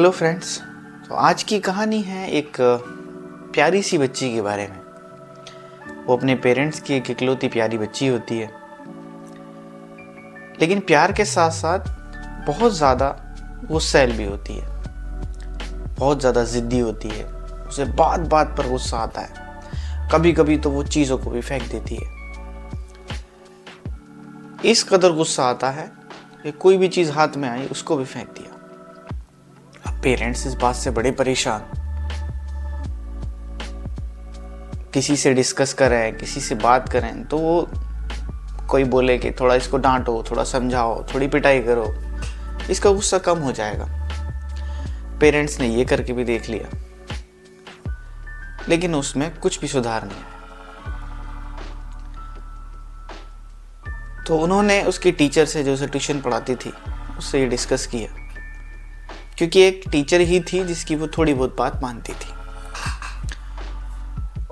Hello friends. तो आज की कहानी है एक प्यारी सी बच्ची के बारे में। वो अपने पेरेंट्स की एक इकलौती प्यारी बच्ची होती है, लेकिन प्यार के साथ साथ बहुत ज़्यादा गुस्सैल भी होती है, बहुत ज़्यादा ज़िद्दी होती है। उसे बात बात पर गुस्सा आता है, कभी कभी तो वो चीज़ों को भी फेंक देती है। इस कदर गुस्सा आता है कि कोई भी चीज़ हाथ में आई उसको भी फेंक दिया। पेरेंट्स इस बात से बड़े परेशान, किसी से डिस्कस करें, किसी से बात करें तो वो कोई बोले कि थोड़ा इसको डांटो, थोड़ा समझाओ, थोड़ी पिटाई करो, इसका गुस्सा कम हो जाएगा। पेरेंट्स ने ये करके भी देख लिया, लेकिन उसमें कुछ भी सुधार नहीं आया। तो उन्होंने उसकी टीचर से, जो उसे ट्यूशन पढ़ाती थी, उससे ये डिस्कस किया, क्योंकि एक टीचर ही थी जिसकी वो थोड़ी बहुत बात मानती थी।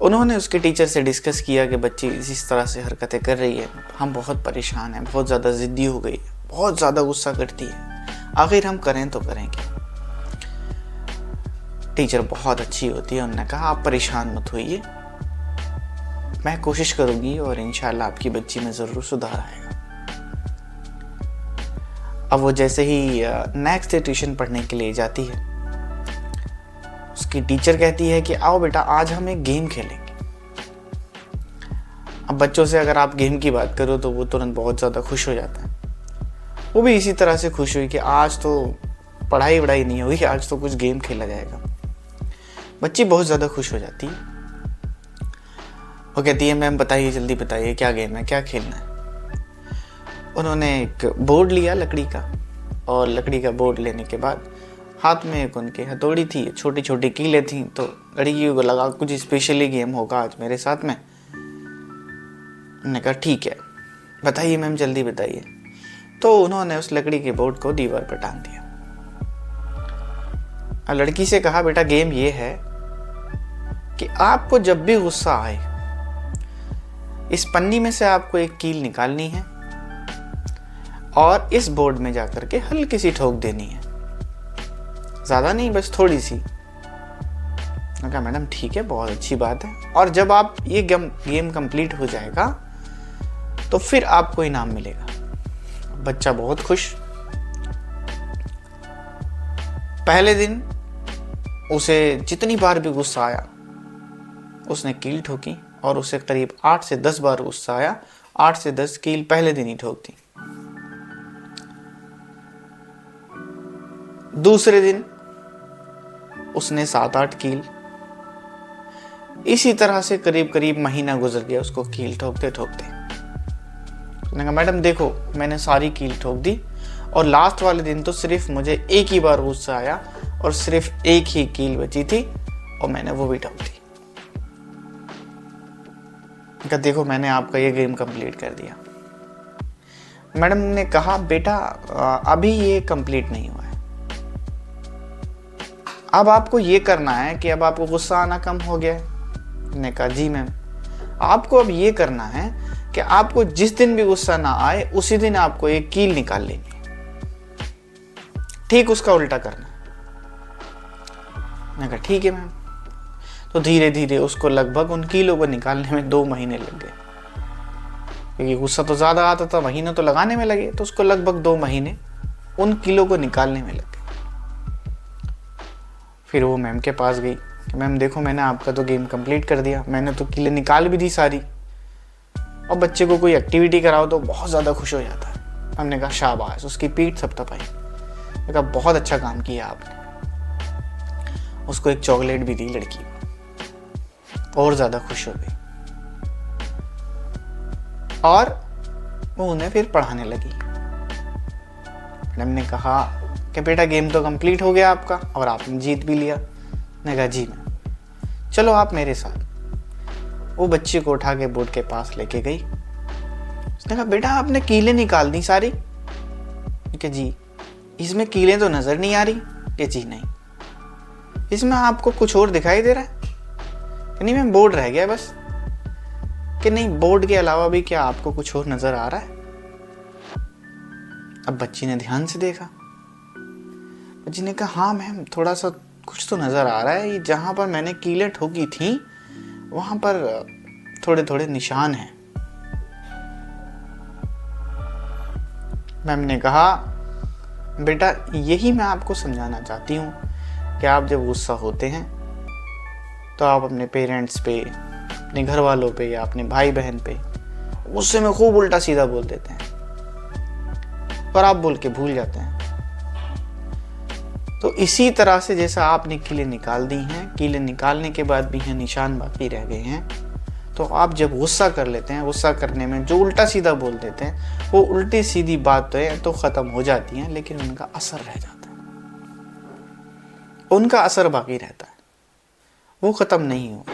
उन्होंने उसके टीचर से डिस्कस किया कि बच्ची इस तरह से हरकतें कर रही है, हम बहुत परेशान हैं, बहुत ज़्यादा ज़िद्दी हो गई है, बहुत ज़्यादा गुस्सा करती है, आखिर हम करें तो करें क्या। टीचर बहुत अच्छी होती है, उन्होंने कहा आप परेशान मत होइए, मैं कोशिश करूँगी और इंशाल्लाह आपकी बच्ची में ज़रूर सुधार आएगा। अब वो जैसे ही नेक्स्ट डे ट्यूशन पढ़ने के लिए जाती है, उसकी टीचर कहती है कि आओ बेटा, आज हम एक गेम खेलेंगे। अब बच्चों से अगर आप गेम की बात करो तो वो तुरंत बहुत ज़्यादा खुश हो जाता है। वो भी इसी तरह से खुश हुई कि आज तो पढ़ाई वढ़ाई नहीं होगी, आज तो कुछ गेम खेला जाएगा। बच्ची बहुत ज़्यादा खुश हो जाती है। वो कहती है मैम बताइए, जल्दी बताइए क्या गेम है, क्या खेलना है। उन्होंने एक बोर्ड लिया लकड़ी का, और लकड़ी का बोर्ड लेने के बाद हाथ में एक उनके हथौड़ी थी, छोटी छोटी कीलें थी। तो लड़की को लगा कुछ स्पेशली गेम होगा आज मेरे साथ में। उन्होंने कहा ठीक है, बताइए मैम, जल्दी बताइए। तो उन्होंने उस लकड़ी के बोर्ड को दीवार पर टांग दिया। और लड़की से कहा बेटा, गेम ये है कि आपको जब भी गुस्सा आए, इस पन्नी में से आपको एक कील निकालनी है और इस बोर्ड में जाकर के हल्की सी ठोक देनी है, ज़्यादा नहीं, बस थोड़ी सी। मैंने कहा मैडम ठीक है, बहुत अच्छी बात है, और जब आप ये गेम कंप्लीट हो जाएगा तो फिर आपको इनाम मिलेगा। बच्चा बहुत खुश। पहले दिन उसे जितनी बार भी गुस्सा आया उसने कील ठोकी, और उसे करीब 8 से 10 बार गुस्सा आया, 8 से 10 कील पहले दिन ही ठोक दी। दूसरे दिन उसने 7-8 कील। इसी तरह से करीब करीब महीना गुजर गया उसको कील ठोकते ठोकते। मैंने कहा मैडम देखो, मैंने सारी कील ठोक दी, और लास्ट वाले दिन तो सिर्फ मुझे एक ही बार गुस्सा आया और सिर्फ एक ही कील बची थी, और मैंने वो भी ठोक दी। कहा देखो, मैंने आपका ये गेम कंप्लीट कर दिया। मैडम ने कहा बेटा, अभी ये कंप्लीट नहीं हुआ है, अब आपको ये करना है कि अब आपको गुस्सा आना कम हो गया है। मैंने कहा जी मैम, आपको अब ये करना है कि आपको जिस दिन भी गुस्सा ना आए उसी दिन आपको एक कील निकाल लेनी है, ठीक उसका उल्टा करना है। मैंने कहा ठीक है मैम। तो धीरे धीरे उसको लगभग उन कीलों को निकालने में 2 महीने लग गए, क्योंकि गुस्सा तो ज़्यादा आता था, महीने तो लगाने में लगे, तो उसको लगभग 2 महीने उन कीलों को निकालने में लग गए। फिर वो मैम के पास गई कि मैम देखो, मैंने आपका तो गेम कंप्लीट कर दिया, मैंने तो कीलें निकाल भी दी सारी। और बच्चे को कोई एक्टिविटी कराओ तो बहुत ज़्यादा खुश हो जाता है। हमने कहा शाबाश, उसकी पीठ थपथपाई। मैंने कहा बहुत अच्छा काम किया आपने। उसको एक चॉकलेट भी दी लड़की को, और ज़्यादा खुश हो गई, और वो उन्हें फिर पढ़ाने लगी। मैडम ने कहा कि बेटा गेम तो कंप्लीट हो गया आपका, और आपने जीत भी लिया। मैंने कहा जी मैम, चलो आप मेरे साथ। वो बच्चे को उठा के बोर्ड के पास लेके गई। उसने कहा बेटा, आपने कीलें निकाल दी सारी? कि जी। इसमें कीलें तो नजर नहीं आ रही? कि जी नहीं। इसमें आपको कुछ और दिखाई दे रहा है? कि नहीं मैम, बोर्ड रह गया बस। कि नहीं, बोर्ड के अलावा भी क्या आपको कुछ और नजर आ रहा है? अब बच्ची ने ध्यान से देखा। बच्ची ने कहा हाँ मैम, थोड़ा सा कुछ तो नज़र आ रहा है, ये जहाँ पर मैंने कीलें ठोकी थी वहाँ पर थोड़े थोड़े निशान हैं। मैम ने कहा बेटा यही मैं आपको समझाना चाहती हूँ कि आप जब गुस्सा होते हैं तो आप अपने पेरेंट्स पे, अपने घर वालों पे या अपने भाई बहन पे गुस्से में खूब उल्टा सीधा बोल देते हैं और आप बोल के भूल जाते हैं। तो इसी तरह से जैसा आपने कीलें निकाल दी हैं, कीलें निकालने के बाद भी हैं निशान बाकी रह गए हैं, तो आप जब गुस्सा कर लेते हैं, गुस्सा करने में जो उल्टा सीधा बोल देते हैं वो उल्टी सीधी बातें तो ख़त्म हो जाती हैं लेकिन उनका असर रह जाता है, उनका असर बाकी रहता है, वो ख़त्म नहीं होता।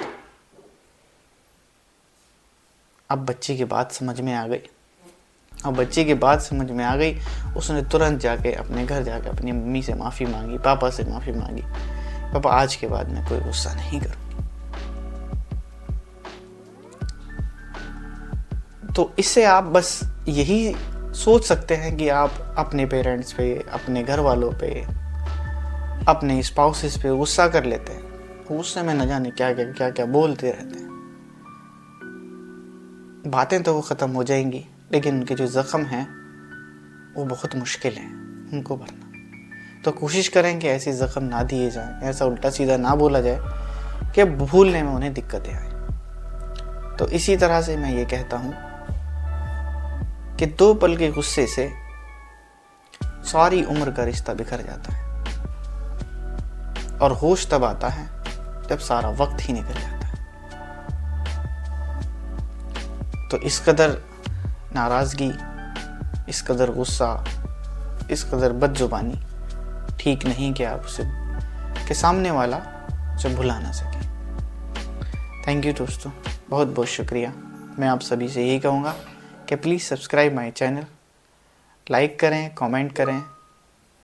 अब बच्चे की बात समझ में आ गई, अब बच्चे की बात समझ में आ गई, उसने तुरंत जाके अपने घर जाके अपनी मम्मी से माफ़ी मांगी, पापा से माफ़ी मांगी, पापा आज के बाद मैं कोई गुस्सा नहीं करूँगी। तो इससे आप बस यही सोच सकते हैं कि आप अपने पेरेंट्स पे, अपने घर वालों पे, अपने स्पाउसेस पे गुस्सा कर लेते हैं, गुस्से में न जाने क्या क्या बोलते रहते हैं। बातें तो वो ख़त्म हो जाएंगी लेकिन उनके जो ज़ख्म हैं वो बहुत मुश्किल है उनको भरना। तो कोशिश करें कि ऐसे ज़ख्म ना दिए जाएं, ऐसा उल्टा सीधा ना बोला जाए कि भूलने में उन्हें दिक्कतें आए। तो इसी तरह से मैं ये कहता हूँ कि 2 पल के गुस्से से सारी उम्र का रिश्ता बिखर जाता है और होश तब आता है जब सारा वक्त ही निकल जाता है। तो इस कदर नाराज़गी, इस कदर गुस्सा, इस कदर बदजुबानी ठीक नहीं कि आप उसे के सामने वाला उसे भुला ना सके। थैंक यू दोस्तों, बहुत बहुत शुक्रिया। मैं आप सभी से यही कहूँगा कि please subscribe my channel, like करें, कमेंट करें